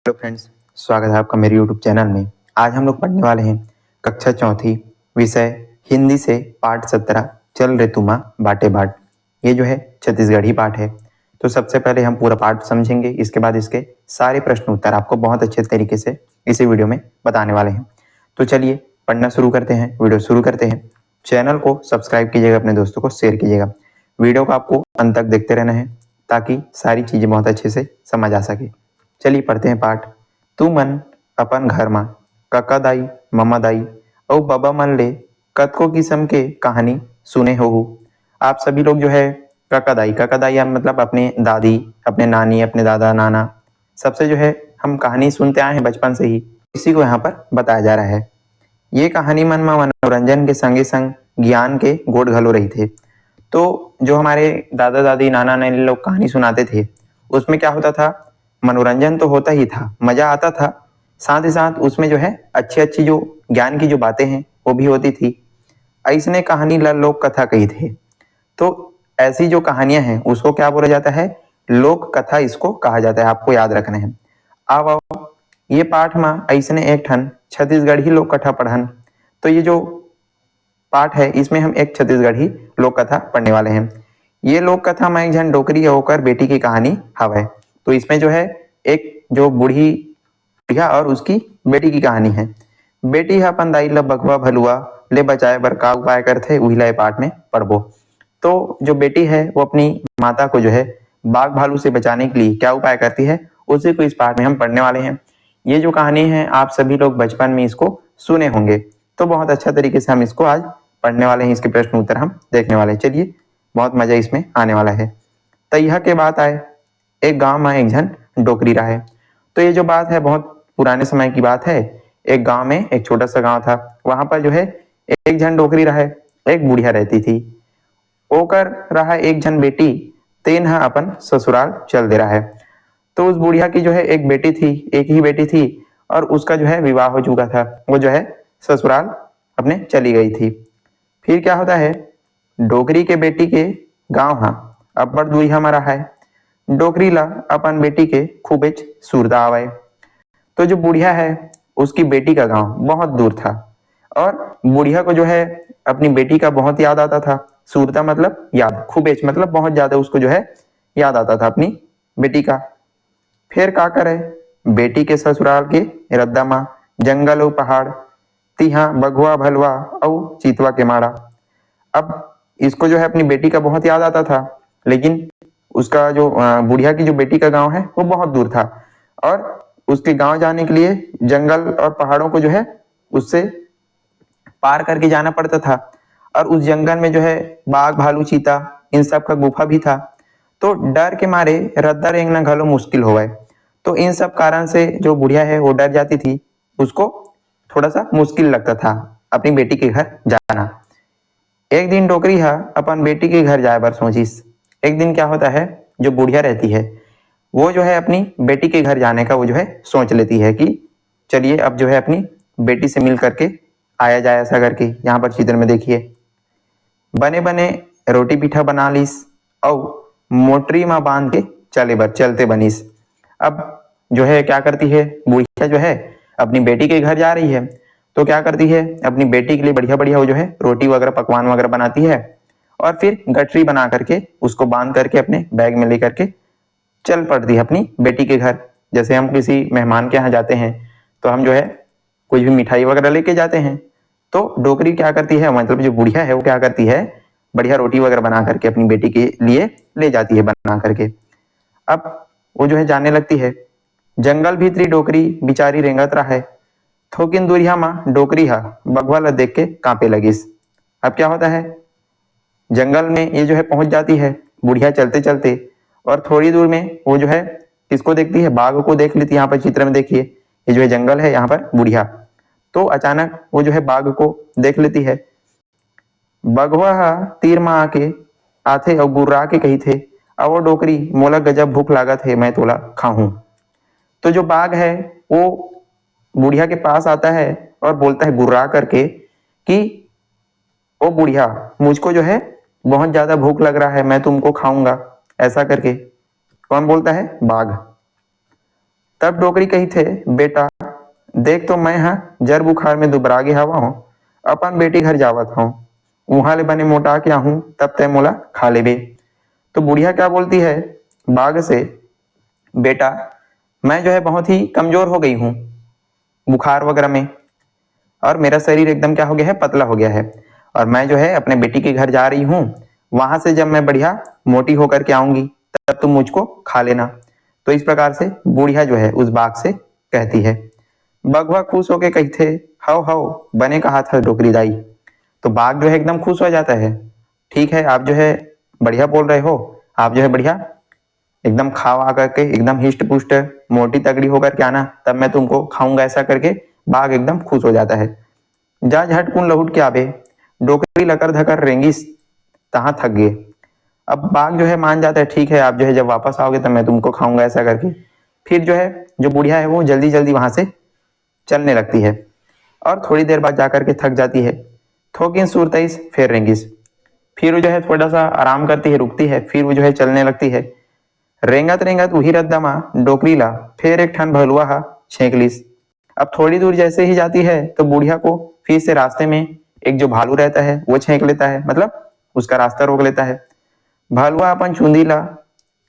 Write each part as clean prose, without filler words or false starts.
Hello friends, स्वागत है आपका मेरे यूट्यूब चैनल में। आज हम लोग पढ़ने वाले हैं कक्षा चौथी विषय हिंदी से पाठ 17 चल रे तुमा बाटे बाट। ये जो है छत्तीसगढ़ी पाठ है। तो सबसे पहले हम पूरा पाठ समझेंगे, इसके बाद इसके सारे प्रश्न उत्तर आपको बहुत अच्छे तरीके से इसी वीडियो में बताने वाले हैं। तो चलिए पढ़ना शुरू करते हैं, वीडियो शुरू करते हैं। चैनल को सब्सक्राइब कीजिएगा, अपने दोस्तों को शेयर कीजिएगा। वीडियो को आपको अंत तक देखते रहना है ताकि सारी चीज़ें बहुत अच्छे से समझ आ सके। चलिए पढ़ते हैं पाठ। तू मन अपन घर मा काका दाई ममा दाई और बाबा मन ले कतको किस्म के कहानी सुने हो। आप सभी लोग जो है काका दाई मतलब अपने दादी, अपने नानी, अपने दादा नाना सबसे जो है हम कहानी सुनते आए हैं बचपन से ही, इसी को यहाँ पर बताया जा रहा है। ये कहानी मन में मनोरंजन के संगे संग ज्ञान के गोट घलो रही थे। तो जो हमारे दादा दादी नाना नानी लोग कहानी सुनाते थे उसमें क्या होता था, मनोरंजन तो होता ही था, मजा आता था, साथ ही साथ उसमें जो है अच्छी अच्छी जो ज्ञान की जो बातें हैं वो भी होती थी। ऐसने कहानी लोक कथा कही थे। तो ऐसी जो कहानियां हैं उसको क्या बोला जाता है, लोक कथा इसको कहा जाता है। आपको याद रखना है। आओ ये पाठ में ऐसने एक ठन छत्तीसगढ़ी लोक कथा पढ़न। तो ये जो पाठ है इसमें हम एक छत्तीसगढ़ी लोक कथा पढ़ने वाले हैं। ये लोक कथा में एक जन डोकरी होकर बेटी की कहानी हवय। तो इसमें जो है एक जो बूढ़ी बुढ़िया और उसकी बेटी की कहानी है। बेटी है अपन दाई ला बघवा भलुआ ले बचाए बर का उपाय करथे, उही ला पाठ में पढ़बो। तो जो बेटी है वो अपनी माता को जो है बाघ भालू से बचाने के लिए क्या उपाय करती है, उसी को इस पाठ में हम पढ़ने वाले हैं। ये जो कहानी है आप सभी लोग बचपन में इसको सुने होंगे, तो बहुत अच्छा तरीके से हम इसको आज पढ़ने वाले हैं। इसके प्रश्न उत्तर हम देखने वाले हैं। चलिए बहुत मजा इसमें आने वाला है। तैहा के बात आए एक गांव में एक जन डोकरी रहा है। तो ये जो बात है बहुत पुराने समय की बात है। एक गांव में एक छोटा सा गांव था, वहां पर जो है एक जन डोकरी रहा है, एक बुढ़िया रहती थी। ओकर रहा एक जन बेटी, तेन हा अपन ससुराल चल दे रहा है। तो उस बुढ़िया की जो है एक बेटी थी, एक ही बेटी थी, और उसका जो है विवाह हो चुका था। वो जो है ससुराल अपने चली गई थी। फिर क्या होता है, डोकरी के बेटी के गांव हा अब्बड़ दुरिहा में रहा है। डोकरी ला अपन बेटी के खूबेच सुरदा आवे। तो जो बुढ़िया है उसकी बेटी का गांव बहुत दूर था, और बुढ़िया को जो है अपनी बेटी का बहुत याद आता था। सुरता मतलब याद, खूबेच मतलब बहुत ज्यादा उसको जो है याद आता था अपनी बेटी का। फिर का करे, बेटी के ससुराल के रद्दा माँ जंगल और पहाड़, तिहा बघुआ भलवा और चीतवा के माड़ा। अब इसको जो है अपनी बेटी का बहुत याद आता था, लेकिन उसका जो बुढ़िया की जो बेटी का गांव है वो बहुत दूर था, और उसके गांव जाने के लिए जंगल और पहाड़ों को जो है उससे पार करके जाना पड़ता था। और उस जंगल में जो है बाघ भालू चीता इन सब का गुफा भी था। तो डर के मारे रद्दा रेंगना घलो मुश्किल हो गए। तो इन सब कारण से जो बुढ़िया है वो डर जाती थी, उसको थोड़ा सा मुश्किल लगता था अपनी बेटी के घर जाना। एक दिन डोकरी है अपन बेटी के घर जाए बर सोचिस। एक दिन क्या होता है, जो बुढ़िया रहती है वो जो है अपनी बेटी के घर जाने का वो जो है सोच लेती है कि चलिए अब जो है अपनी बेटी से मिल करके आया जाए। ऐसा करके यहाँ पर चित्र में देखिए, बने बने रोटी पीठा बना लीस और मोटरी में बांध के चलते बनीस। अब जो है क्या करती है, बुढ़िया जो है अपनी बेटी के घर जा रही है, तो क्या करती है अपनी बेटी के लिए बढ़िया बढ़िया वो जो है रोटी वगैरह पकवान वगैरह बनाती है, और फिर गठरी बना करके उसको बांध करके अपने बैग में लेकर के चल पड़ती है अपनी बेटी के घर। जैसे हम किसी मेहमान के यहाँ जाते हैं तो हम जो है कुछ भी मिठाई वगैरह लेके जाते हैं, तो डोकरी क्या करती है, मतलब जो बुढ़िया है वो क्या करती है, बढ़िया रोटी वगैरह बना करके अपनी बेटी के लिए ले जाती है बना करके। अब वो जो है जाने लगती है। जंगल भीतरी डोकरी बिचारी रेंगत रहा है। थोकिन दूरिया माँ डोकरी हा बघवा ला देख के कांपे लगिस। अब क्या होता है, जंगल में ये जो है पहुंच जाती है बुढ़िया चलते चलते, और थोड़ी दूर में वो जो है किसको देखती है, बाघ को देख लेती है। यहाँ पर चित्र में देखिए, ये जो है जंगल है, यहाँ पर बुढ़िया। तो अचानक वो जो है बाघ को देख लेती है। बघवा तीर में आके आथे और गुर्रा के कही थे, और डोकरी मोला गजब भूख लागत है, मैं तोला खाऊं। तो जो बाघ है वो बुढ़िया के पास आता है और बोलता है गुर्रा करके कि ओ बुढ़िया, मुझको जो है बहुत ज्यादा भूख लग रहा है, मैं तुमको खाऊंगा। ऐसा करके कौन बोलता है, बाघ। तब डोकरी कही थे, बेटा देख तो मैं हाँ जर बुखार में दुबरा गया हवा हूँ, अपन बेटी घर जावत हूँ, वहां ले बने मोटा क्या हूँ, तब तय मोला खा ले बे। तो बुढ़िया क्या बोलती है बाघ से, बेटा मैं जो है बहुत ही कमजोर हो गई हूँ बुखार वगैरह में, और मेरा शरीर एकदम क्या हो गया है, पतला हो गया है, और मैं जो है अपने बेटी के घर जा रही हूँ, वहां से जब मैं बढ़िया मोटी होकर के आऊंगी तब तुम मुझको खा लेना। तो इस प्रकार से बुढ़िया जो है उस बाघ से कहती है। बगवा खुश होके कही थे, हाउ हाउ बने कहा था डोकरी दाई। तो बाघ जो है एकदम खुश हो जाता है, ठीक है आप जो है बढ़िया बोल रहे हो, आप जो है बढ़िया एकदम खावा करके एकदम हिष्ट पुष्ट मोटी तगड़ी होकर के आना, तब मैं तुमको खाऊंगा, ऐसा करके बाघ एकदम खुश हो जाता है। जा झटकुन लहुट के आबे, डोकरी लकर धकर रेंगिस तहां थक गए। अब बाघ जो है मान जाता है, ठीक है आप जो है जब वापस आओगे तब मैं तुमको खाऊंगा, ऐसा करके फिर जो है जो बुढ़िया है वो जल्दी जल्दी वहां से चलने लगती है, और थोड़ी देर बाद जाकर के थक जाती है। थोकिन सुरतईस फिर रेंगिस, फिर वो जो है थोड़ा सा आराम करती है, रुकती है, फिर वो जो है चलने लगती है। रेंगत रेंगत वही रद्दमा डोकरी ला फिर एक ठन भलुआ हा छेक लिस। अब थोड़ी दूर जैसे ही जाती है तो बुढ़िया को फिर से रास्ते में एक जो भालू रहता है वो छेक लेता है, मतलब उसका रास्ता रोक लेता है। भालुआ अपन चूंदी ला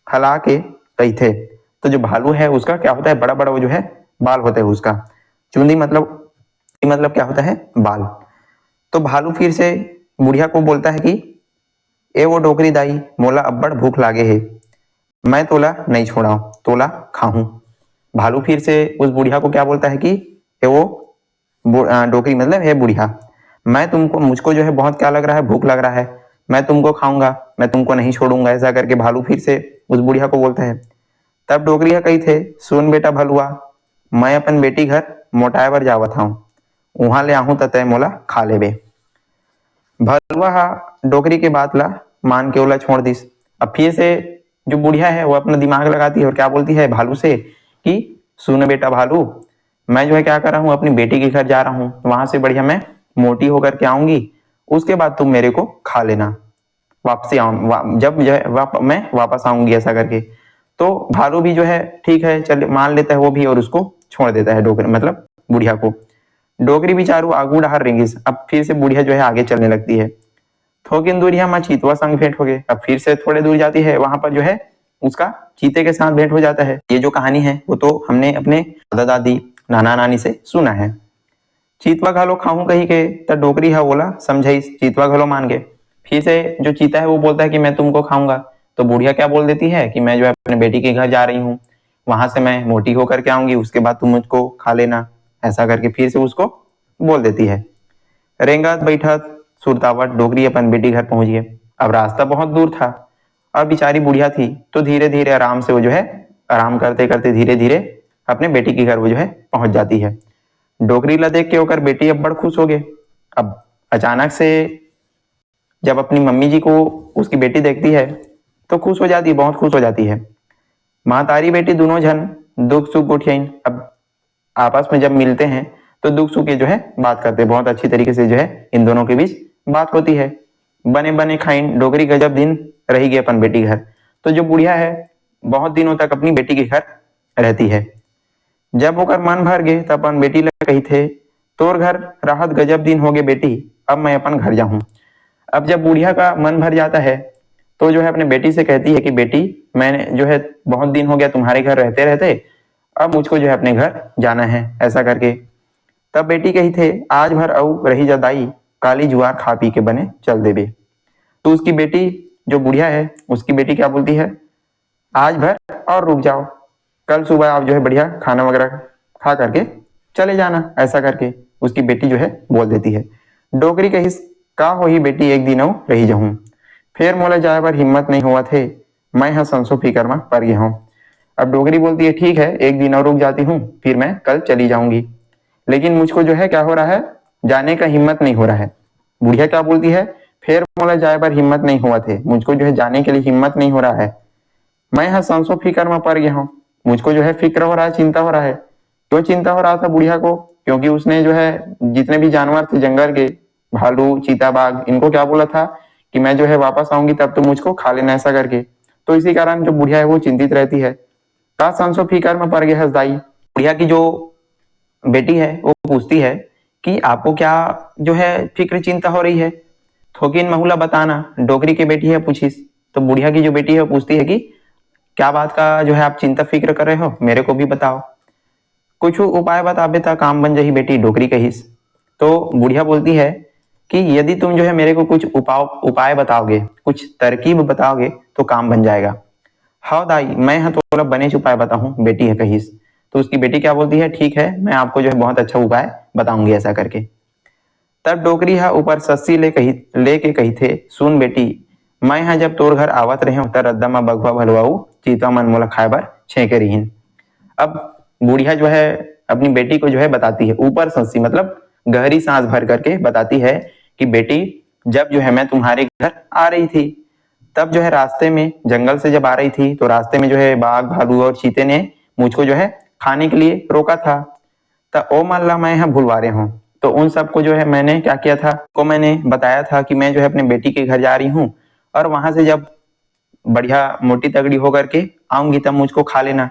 हला के कही थे। तो जो भालू है उसका क्या होता है, बड़ा बड़ा वो जो है बाल होता है उसका, चूंदी मतलब क्या होता है, बाल। तो भालू फिर से बुढ़िया को बोलता है कि ए वो डोकरी दाई मोला अब्बड़ भूख लागे है, मैं तोला नहीं छोड़ाऊं, तोला खाऊं। भालू फिर से उस बुढ़िया को क्या बोलता है कि ए वो डोकरी मतलब है बुढ़िया, मैं तुमको मुझको जो है बहुत क्या लग रहा है, भूख लग रहा है, मैं तुमको खाऊंगा, मैं तुमको नहीं छोड़ूंगा, ऐसा करके भालू फिर से उस बुढ़िया को बोलता है। तब डोकरिया कही थे, सुन बेटा भलुआ, मैं अपन बेटी घर मोटाए बर जावत हूँ, वहां ले आहूं तय मोला खा लेबे। भलुआ हा डोकरी के बात ला मान के ओला छोड़ दिस। अब फिर से जो बुढ़िया है वो अपना दिमाग लगाती है और क्या बोलती है भालू से कि सुन बेटा भालू, मैं जो है क्या कर रहा हूँ, अपनी बेटी के घर जा रहा हूँ, वहां से बढ़िया मैं मोटी होकर के आऊंगी, उसके बाद तुम मेरे को खा लेना, वापसी जब जो है मैं वापस आऊंगी, ऐसा करके। तो भालू भी जो है ठीक है चल मान लेता है वो भी, और उसको छोड़ देता है डोकरी मतलब बुढ़िया को। डोकरी बिचारू आगू डहार रेंगिस। अब फिर से बुढ़िया जो है आगे चलने लगती है। थोकिन दूर यहाँ चीतवा संग भेंट हो गए। अब फिर से थोड़े दूर जाती है, वहां पर जो है उसका चीते के साथ भेंट हो जाता है। ये जो कहानी है वो तो हमने अपने दादा दादी नाना नानी से सुना है। चीतवा घालो खाऊं कही के, तब डोकरी है बोला समझाई, चीतवा घालो मान गए। फिर से जो चीता है वो बोलता है कि मैं तुमको खाऊंगा। तो बुढ़िया क्या बोल देती है कि मैं जो है अपने बेटी के घर जा रही हूँ, वहां से मैं मोटी होकर के आऊंगी, उसके बाद तुम मुझको खा लेना, ऐसा करके फिर से उसको बोल देती है। रेंगत बैठत सुरतावट डोकरी अपन बेटी घर पहुंच गए। अब रास्ता बहुत दूर था, अब बेचारी बुढ़िया थी तो धीरे धीरे आराम से वो जो है आराम करते करते धीरे धीरे अपने बेटी के घर वो जो है पहुंच जाती है। डोकरी ला देख के होकर बेटी अब बड़ खुश हो गए। अब अचानक से जब अपनी मम्मी जी को उसकी बेटी देखती है तो खुश हो जाती है, बहुत खुश हो जाती है। माँ तारी बेटी दोनों जन दुख सुख उठियाइन। अब आपस में जब मिलते हैं तो दुख सुख के जो है बात करते हैं, बहुत अच्छी तरीके से जो है इन दोनों के बीच बात होती है। बने बने खाइन डोकरी गजब दिन रही गई अपन बेटी घर। तो जो बुढ़िया है बहुत दिनों तक अपनी बेटी के घर रहती है। जब ओकर मन भर गए तब अपन बेटी लगे कही थे, तोर घर राहत गजब दिन हो गए बेटी, अब मैं अपन घर जाऊं। अब जब बुढ़िया का मन भर जाता है तो जो है अपने बेटी से कहती है कि बेटी मैंने जो है बहुत दिन हो गया तुम्हारे घर रहते रहते, अब मुझको जो है अपने घर जाना है, ऐसा करके। तब बेटी कही थे, आज भर अऊ रही जदाई, काली जुआर खा पी के बने चल देबे। तो उसकी बेटी जो बुढ़िया है उसकी बेटी क्या बोलती है, आज भर और रुक जाओ, कल सुबह आप जो है बढ़िया खाना वगैरह खा करके चले जाना, ऐसा करके उसकी बेटी जो है बोल देती है। डोकरी कहिस, का हो ही बेटी एक दिन अऊ रही जाऊं, फिर मोला जाए पर हिम्मत नहीं हुआ थे, मैं यहाँ संसो फिकर में पड़ गया हूँ। अब डोकरी बोलती है, ठीक है एक दिन और रुक जाती हूँ, फिर मैं कल चली जाऊंगी, लेकिन मुझको जो है क्या हो रहा है, जाने का हिम्मत नहीं हो रहा है। बुढ़िया क्या बोलती है, फिर मोला जाए पर हिम्मत नहीं हुआ थे, मुझको जो है जाने के लिए हिम्मत नहीं हो रहा है, मैं यहाँ संसो फिकर में पड़ गया हूँ, मुझको जो है फिक्र हो रहा है, चिंता हो रहा है। क्यों चिंता हो रहा था बुढ़िया को, क्योंकि उसने जो है जितने भी जानवर थे जंगल के, भालू चीता बाघ, इनको क्या बोला था कि मैं जो है वापस आऊंगी तब तो मुझको खा लेना, ऐसा करके। तो इसी कारण जो बुढ़िया है वो चिंतित रहती है। का संसो फिकर में पड़ गए हंसदाई। बुढ़िया की जो बेटी है वो पूछती है कि आपको क्या जो है फिक्र चिंता हो रही है, थोकिन महुला बताना, डोकरी की बेटी है पूछिस। तो बुढ़िया की जो बेटी है वो पूछती है कि क्या बात का जो है आप चिंता फिक्र कर रहे हो, मेरे को भी बताओ, कुछ उपाय बताबे ता काम बन जाही बेटी, डोकरी कहिस। तो बुढ़िया बोलती है कि यदि तुम जो है मेरे को कुछ उपाय बताओगे, कुछ तरकीब बताओगे तो काम बन जाएगा। हाँ दाई, मैं हाँ थोड़ा बने उपाय बताऊं, बेटी है कहिस। तो उसकी बेटी क्या बोलती है, ठीक है मैं आपको जो है बहुत अच्छा उपाय बताऊंगी ऐसा करके। तब डोकरी हा ऊपर सस्सी लेके कही थे, सुन बेटी, मैं हाँ जब तोर घर आवत रहे तर रद्दा में बगवा भलवाऊ चीतवा मन मोला खाए बर छेके रहीन। अब बुढ़िया जो है अपनी बेटी को जो है बताती है, ऊपर सस्सी मतलब गहरी सांस भर करके बताती है कि बेटी, जब जो है मैं तुम्हारे घर आ रही थी, तब जो है रास्ते में जंगल से जब आ रही थी तो रास्ते में जो है बाघ भालू और चीते ने मुझको जो है खाने के लिए रोका था। तो ओ मान ला मैं यहाँ भूलवारे हूँ, तो उन सबको जो है मैंने क्या किया था, को मैंने बताया था कि मैं जो है अपने बेटी के घर जा रही हूँ और वहां से जब बढ़िया मोटी तगड़ी होकर के आऊंगी तब मुझको खा लेना।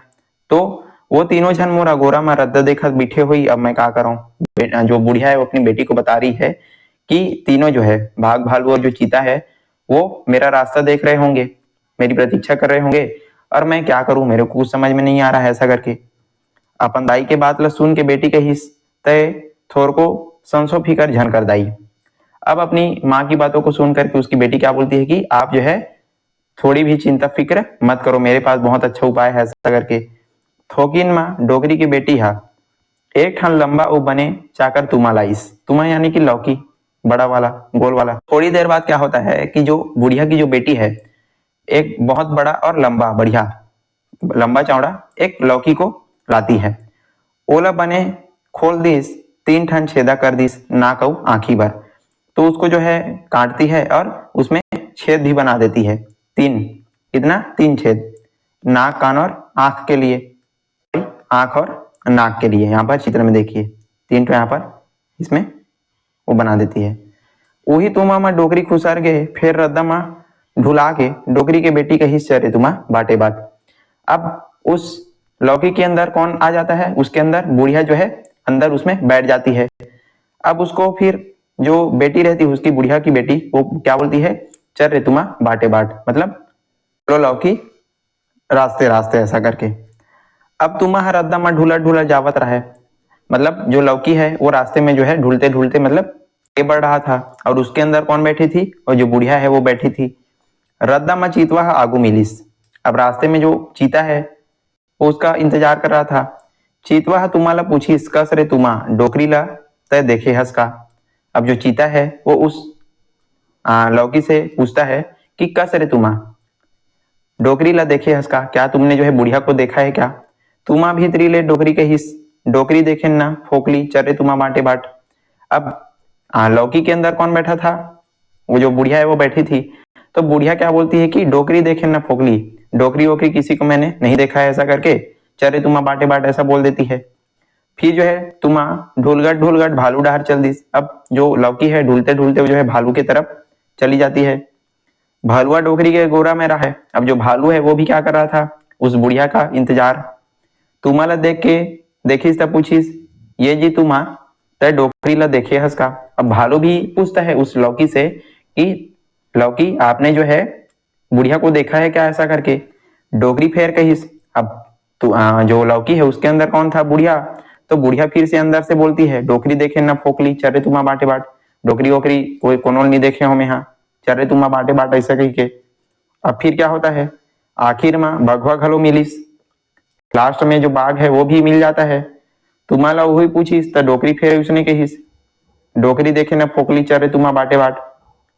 तो वो तीनों जन मोरा गोरा में रद्दा देखा बिठे हुई, अब मैं क्या करूं। जो बुढ़िया है वो अपनी बेटी को बता रही है कि तीनों जो है बाघ भालू और जो चीता है वो मेरा रास्ता देख रहे होंगे, मेरी प्रतीक्षा कर रहे होंगे, और मैं क्या करूं, मेरे को कुछ समझ में नहीं आ रहा है ऐसा करके। अपन दाई के बात ला सुन के बेटी कहिस, तय थोर को संसो फिकर झन कर दाई। अब अपनी माँ की बातों को सुन करके उसकी बेटी क्या बोलती है कि आप जो है थोड़ी भी चिंता फिक्र मत करो, मेरे पास बहुत अच्छा उपाय है ऐसा करके। थोकिन माँ डोगरी की बेटी हा एक ठन लंबा वो बने चाकर तुमा लाइस, तुमा यानी कि लौकी, बड़ा वाला गोल वाला। थोड़ी देर बाद क्या होता है कि जो बुढ़िया की जो बेटी है एक बहुत बड़ा और लंबा बढ़िया लंबा चौड़ा एक लौकी को लाती है। ओला बने खोल दिस, तीन ठन छेदा कर दिस नाक और आंखी भर। तो उसको जो है काटती है और उसमें छेद भी बना देती है, तीन, कितना, तीन छेद, नाक कान और आंख के लिए, आंख और नाक के लिए। यहाँ पर चित्र में देखिए तीन तो यहाँ पर इसमें वो बना देती है। वही तुमा माँ डोकरी खुसर गए, फिर रद्दा माँ ढुला के डोकरी के बेटी का हिस्सा रे तुमा बाटे बाट। अब उस लौकी के अंदर कौन आ जाता है, उसके अंदर बुढ़िया जो है अंदर उसमें बैठ जाती है। अब उसको फिर जो बेटी रहती है उसकी बुढ़िया की बेटी वो क्या बोलती है, चल रे तुमा बाटे बाट, मतलब लो लौकी रास्ते रास्ते ऐसा करके। अब तुमा रद्दा में ढूला ढूला जावत रहा है, मतलब जो लौकी है वो रास्ते में जो है ढूलते ढूलते मतलब आगे बढ़ रहा था, और उसके अंदर कौन बैठी थी, और जो बुढ़िया है वो बैठी थी। रद्दा में चीतवा आगू मिलिस। अब रास्ते में जो चीता है वो उसका इंतजार कर रहा था। चीतवा तुम्हारा पूछिस, कस रे तुमा डोकरी ला तय देखे हस का। अब जो चीता है वो उस लौकी से पूछता है कि कस रे तुमा डोकरी ला देखे हस का, क्या तुमने जो है बुढ़िया को देखा है क्या। तुमा भीतरी ले डोकरी के हिस, डोकरी देखे ना फोकली चरे तुमा बांटे बाट। अब लौकी के अंदर कौन बैठा था, वो जो बुढ़िया है वो बैठी थी। तो बुढ़िया क्या बोलती है कि डोकरी देखे ना फोकली, डोकरी वोकरी किसी को मैंने नहीं देखा है ऐसा करके, चरे तुमा बाटे बाट ऐसा बोल देती है। फिर जो है तुमा ढूलगट भालू डहार चल दी। अब जो लौकी है ढूलते ढूलते जो है भालू की तरफ चली जाती है। भालुआ डोकरी के गोरा में रहा है। अब जो भालू है वो भी क्या कर रहा था, उस बुढ़िया का इंतजार। तुम्हाला देख के देखिस तब पूछिस, ये जी तुमा तय डोकरी ला देखे हस का। अब भालू भी पूछता है उस लौकी से कि लौकी आपने जो है बुढ़िया को देखा है क्या ऐसा करके। डोकरी फेर कहिस। अब जो लौकी है उसके अंदर कौन था, बुढ़िया। तो बुढ़िया फिर से अंदर से बोलती है, डोकरी देखे ना फोकली चरे तुमा बाटे बाट, डोकरी वोकरी कोई कोनो नहीं देखे हो मैं यहाँ, चरे तुमा बाटे बाट ऐसा कही के। अब फिर क्या होता है, आखिर में बघवा घलो मिलिस। लास्ट में जो बाघ है वो भी मिल जाता है। तुम्हारा वही पूछिस तो डोकरी फेर उसने कहिस, डोकरी देखे ना फोकली चरे तुमा बाटे बाट।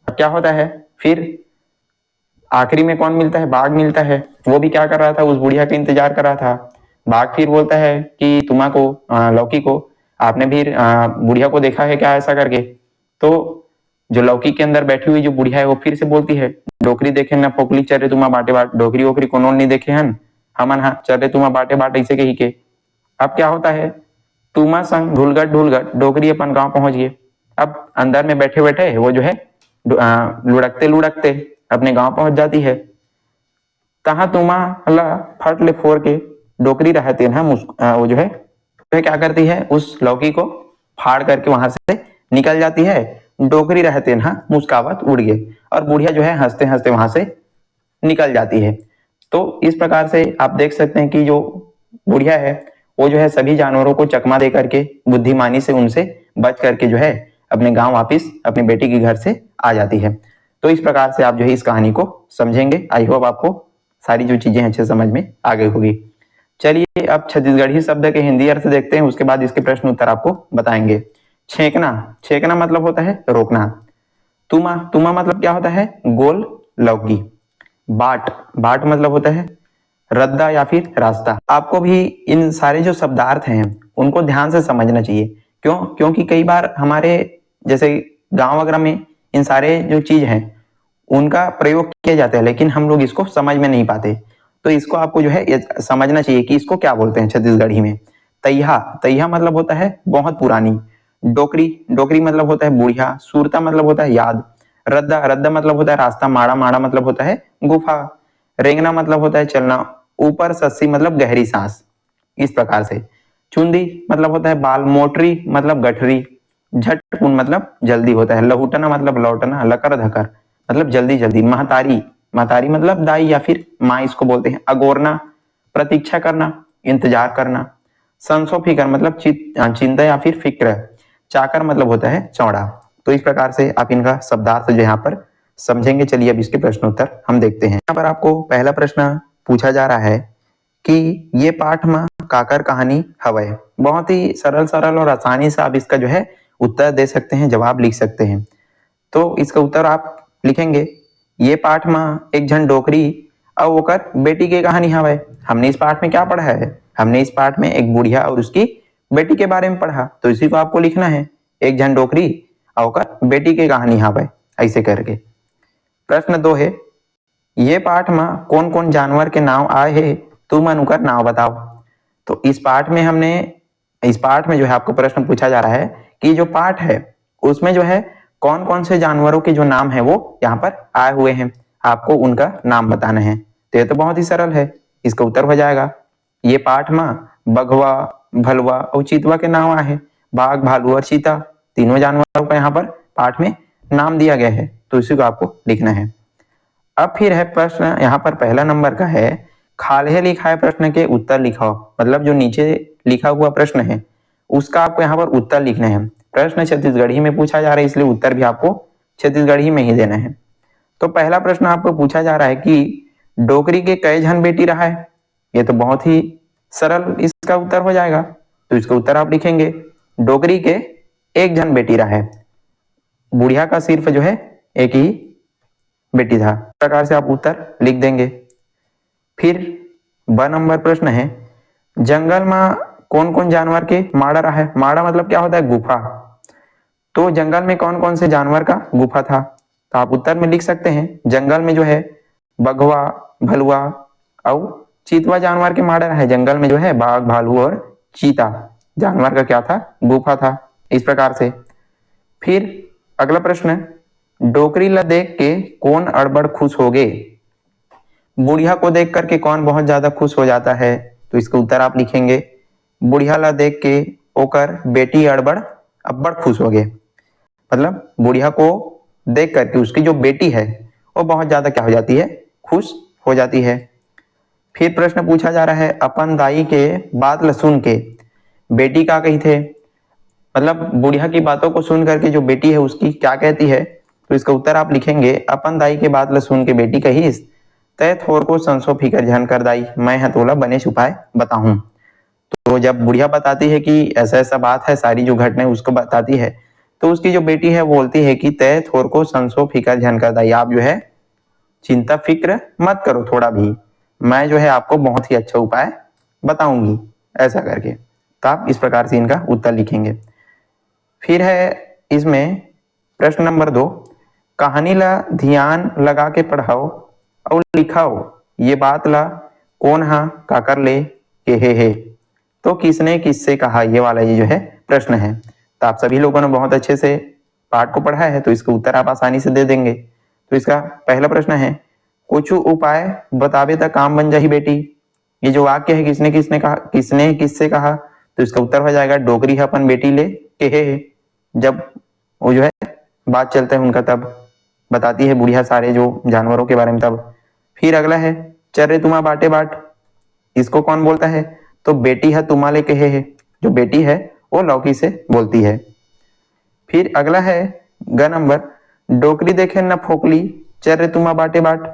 अब क्या होता है, फिर आखिरी में कौन मिलता है, बाघ मिलता है। वो भी क्या कर रहा था, उस बुढ़िया का इंतजार कर रहा था। बाघ फिर बोलता है कि तुम्हा को लौकी को आपने भी बुढ़िया को देखा है क्या ऐसा करके। तो जो लौकी के अंदर बैठी हुई जो बुढ़िया है वो फिर से बोलती है, डोकरी देखे ना फोकली चरे तुमा बाटे बाट, डोकरी वोकरी कोनो नहीं देखे हन हमन हाँ चरे तुमा बाटे बाट ऐसे कही के। अब क्या होता है, तुमा संग ढुलगट डोकरी अपन गांव पहुंच गए। अब अंदर में बैठे बैठे वो जो है लुढ़कते लुढ़कते अपने गांव पहुंच जाती है। तहा तुमा ला फट ले फोर के डोकरी रहते ना वो जो है क्या करती है, उस लौकी को फाड़ करके वहां से निकल जाती है। डोकरी रहते ना मुस्कावत उड़ गए, और बुढ़िया जो है हंसते हंसते वहां से निकल जाती है। तो इस प्रकार से आप देख सकते हैं कि जो बुढ़िया है वो जो है सभी जानवरों को चकमा दे करके बुद्धिमानी से उनसे बच करके जो है अपने गांव वापिस अपनी बेटी के घर से आ जाती है। तो इस प्रकार से आप जो है इस कहानी को समझेंगे। आई होप आपको सारी जो चीजें अच्छे समझ में आ गई होगी। चलिए अब छत्तीसगढ़ी शब्द के हिंदी अर्थ देखते हैं, उसके बाद इसके प्रश्न उत्तर आपको बताएंगे। छेकना, छेकना मतलब होता है रोकना। तुमा, तुमा मतलब क्या होता है, गोल लौकी। बाट, बाट मतलब होता है रद्दा या फिर रास्ता। आपको भी इन सारे जो शब्दार्थ हैं उनको ध्यान से समझना चाहिए। क्यों? क्योंकि कई बार हमारे जैसे गांव वगैरह में इन सारे जो चीज हैं उनका प्रयोग किया जाता है, लेकिन हम लोग इसको समझ में नहीं पाते। तो इसको आपको जो है समझना चाहिए कि इसको क्या बोलते हैं छत्तीसगढ़ी में। तैहा, तैहा मतलब होता है बहुत पुरानी। डोकरी, डोकरी मतलब होता है बुढ़िया। सुरता मतलब होता है याद। रद्दा, रद्दा मतलब होता है रास्ता। माड़ा, माड़ा मतलब होता है गुफा। रेंगना मतलब होता है चलना। ऊपर सस्सी मतलब गहरी सांस। इस प्रकार से चुंदी मतलब होता है बाल। मोटरी मतलब गठरी। झटकुन मतलब जल्दी होता है। लहुटना मतलब लौटना। लकर धकर मतलब जल्दी जल्दी। महतारी, महतारी मतलब दाई या फिर माँ इसको बोलते हैं। अगोरना प्रतीक्षा करना, इंतजार करना। संसो फिकर मतलब चिंता या फिर फिक्र। चाकर मतलब होता है चौड़ा। तो इस प्रकार से आप इनका शब्दार्थ जो यहाँ पर समझेंगे। चलिए अब इसके प्रश्न उत्तर हम देखते हैं। यहाँ पर आपको पहला प्रश्न पूछा जा रहा है कि ये पाठ में काकर कहानी हवय। बहुत ही सरल सरल और आसानी से आप इसका जो है उत्तर दे सकते हैं, जवाब लिख सकते हैं। तो इसका उत्तर आप लिखेंगे, ये पाठ में एक झन डोकरी और ओकर बेटी के कहानी हवय। हमने इस पाठ में क्या पढ़ा है, हमने इस पाठ में एक बुढ़िया और उसकी बेटी के बारे में पढ़ा। तो इसी को आपको लिखना है, एक झन डोकरी और ओकर बेटी के कहानी हवय, ऐसे करके। प्रश्न 2 है, ये पाठ में कौन कौन जानवर के नाम आए हैं, तुम उनका नाम बताओ। तो इस पाठ में जो है आपको प्रश्न पूछा जा रहा है कि जो पाठ है उसमें जो है कौन कौन से जानवरों के जो नाम है वो यहाँ पर आए हुए हैं, आपको उनका नाम बताना है। तो ये तो बहुत ही सरल है, इसका उत्तर हो जाएगा। ये पाठ में बघवा, भलवा और चीतवा के नाम आए हैं। बाघ, भालू और चीता तीनों जानवरों का यहाँ पर पाठ में नाम दिया गया है। तो इसी को आपको लिखना है। अब फिर है प्रश्न यहाँ पर पहला नंबर का है, खाले लिखा है प्रश्न के उत्तर लिखाओ। मतलब जो नीचे लिखा हुआ प्रश्न है उसका आपको यहाँ पर उत्तर लिखना है। प्रश्न छत्तीसगढ़ी में पूछा जा रहा है, इसलिए उत्तर भी आपको छत्तीसगढ़ी में ही देना है। तो पहला प्रश्न आपको पूछा जा रहा है कि डोकरी के कई झन बेटी रहा है। ये तो बहुत ही सरल इसका उत्तर हो जाएगा। तो इसका उत्तर आप लिखेंगे, डोकरी के एक झन बेटी रहा है। बुढ़िया का सिर्फ जो है एक ही बेटी था। इस प्रकार से आप उत्तर लिख देंगे। फिर ब नंबर प्रश्न है, जंगल में कौन कौन जानवर के माड़ा रहा है। माड़ा मतलब क्या होता है, गुफा। तो जंगल में कौन कौन से जानवर का गुफा था। तो आप उत्तर में लिख सकते हैं, जंगल में जो है बघवा, भलुआ और चीतवा जानवर के माड़ा रहा है। जंगल में जो है बाघ, भालू और चीता जानवर का क्या था, गुफा था। इस प्रकार से फिर अगला प्रश्न, डोकरी ला देख के कौन अड़बड़ खुश हो गए। बुढ़िया को देख करके कौन बहुत ज्यादा खुश हो जाता है। तो इसका उत्तर आप लिखेंगे, बुढ़िया ला देख के ओकर बेटी अड़बड़ अब्बड़ खुश हो गए। मतलब बुढ़िया को देख करके उसकी जो बेटी है वो बहुत ज्यादा क्या हो जाती है, खुश हो जाती है। फिर प्रश्न पूछा जा रहा है, अपन दाई के बात ल सुन के बेटी का कही थे। मतलब बुढ़िया की बातों को सुन करके जो बेटी है उसकी क्या कहती है। तो इसका उत्तर आप लिखेंगे, अपन दाई के बात ल सुन के बेटी कहीस, तय थोर को संसो फिकर झन कर दाई, मैं हतोला बने छुपाए बताऊं। तो जब बुढ़िया बताती है कि ऐसा ऐसा बात है, सारी जो घटना है उसको बताती है, तो उसकी जो बेटी है बोलती है कि तय थोर को संसो फिकर झन कर दाई, आप जो है चिंता फिक्र मत करो थोड़ा भी, मैं जो है आपको बहुत ही अच्छा उपाय बताऊंगी, ऐसा करके। तो आप इस प्रकार से इनका उत्तर लिखेंगे। फिर है इसमें प्रश्न नंबर 2, कहानी ला ध्यान लगा के पढ़ाओ और लिखाओ, ये बात ला कौन हा काकर ले के हे। तो किसने किससे कहा, ये वाला ये जो है प्रश्न है। तो आप सभी लोगों ने बहुत अच्छे से पाठ को पढ़ा है, तो इसका उत्तर आप आसानी से दे देंगे। तो इसका पहला प्रश्न है, कुछ उपाय बतावे तो काम बन जाही बेटी। ये जो वाक्य है किसने किसने कहा, किसने किससे कहा, तो इसका उत्तर हो जाएगा डोकरी अपन बेटी ले कहे। जब वो जो है बात चलता है उनका तब बताती है बुढ़िया सारे जो जानवरों के बारे में तब। फिर अगला है चल रे तुमा बाटे बाट, इसको कौन बोलता है, तो बेटी है तुम्हारे कहे है, जो बेटी है वो लौकी से बोलती है। फिर अगला है ग नंबर, डोकरी देखे न फोकली चल रे तुमा बाटे बाट,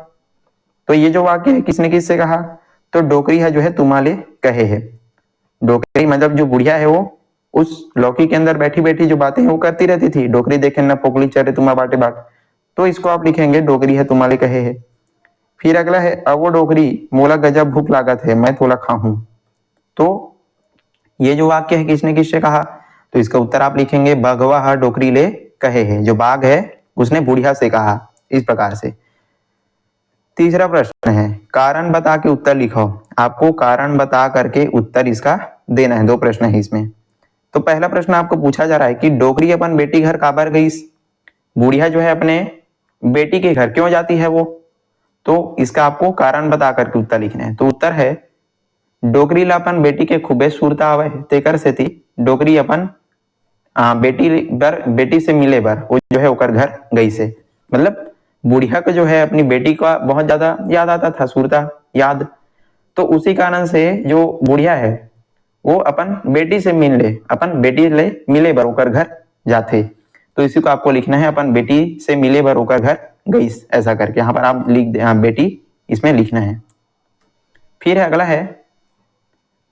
तो ये जो वाक्य है किसने किससे कहा, तो डोकरी है जो है तुम्हारे कहे है। डोकरी मतलब जो बुढ़िया है वो उस लौकी के अंदर बैठी बैठी जो बातें वो करती रहती थी, डोकरी देखे न फोकली चल रे तुमा बाटे बाट, तो इसको आप लिखेंगे डोकरी है तुम्हारे कहे है। फिर अगला है अब वो डोकरी मोला गजब भूख लागत है मैं थोड़ा खाऊं, तो ये जो वाक्य है किसने किससे कहा, तो इसका उत्तर आप लिखेंगे भगवा हा डोकरी ले कहे है, जो बाघ है उसने बुढ़िया से कहा इस प्रकार से। तीसरा प्रश्न है कारण बता के उत्तर लिखो, आपको कारण बता करके उत्तर इसका देना है। दो प्रश्न है इसमें। तो पहला प्रश्न आपको पूछा जा रहा है कि डोकरी अपन बेटी घर काबर गई, बुढ़िया जो है अपने बेटी के घर क्यों जाती है वो, तो इसका आपको कारण बता करके उत्तर लिखना है। तो उत्तर है डोकरी ला अपन बेटी के खूबे सूरता आवे तेकर से थी डोकरी अपन बेटी से मिले बर वो जो है ओकर घर गई से, मतलब बुढ़िया को जो है अपनी बेटी का बहुत ज्यादा याद आता था, सूरता याद, तो उसी कारण से जो बुढ़िया है वो अपन बेटी से मिले बर ओकर घर जाते, तो इसी को आपको लिखना है अपन बेटी से मिले बर ओकर घर गई, ऐसा करके यहाँ पर आप लिख दे बेटी इसमें लिखना है। फिर अगला है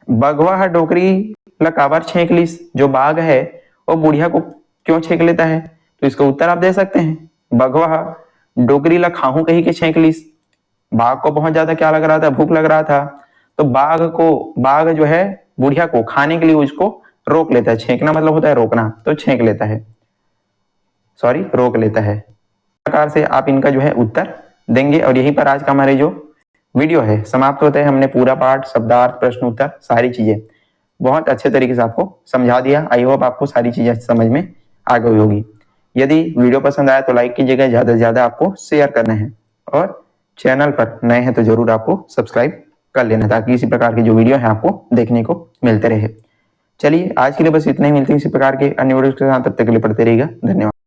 बगवा है डोकरी लकाबर छेक लिस, जो बाघ है वो बुढ़िया को क्यों छेक लेता है, तो इसका उत्तर आप दे सकते हैं बगवा डोकरी ला खाहू कही के छेक लिस, बाघ को बहुत ज्यादा क्या लग रहा था, भूख लग रहा था, तो बाघ जो है बुढ़िया को खाने के लिए उसको रोक लेता है, छेकना मतलब होता है रोकना, तो छेक लेता है, सॉरी रोक लेता है। इस प्रकार से आप इनका जो है उत्तर देंगे और यहीं पर आज का हमारे जो वीडियो है समाप्त होता है। हमने पूरा पाठ, शब्दार्थ, प्रश्न उत्तर सारी चीजें बहुत अच्छे तरीके से आपको समझा दिया। आई होप आपको सारी चीजें समझ में आ गई होगी। यदि वीडियो पसंद आया तो लाइक कीजिएगा, ज्यादा से ज्यादा आपको शेयर करना है और चैनल पर नए हैं तो जरूर आपको सब्सक्राइब कर लेना ताकि इसी प्रकार की जो वीडियो है आपको देखने को मिलते रहे। चलिए आज के लिए बस इतना ही, मिलते हैं इसी प्रकार के अन्य वीडियो के साथ, तब तक के लिए पढ़ते रहिएगा। धन्यवाद।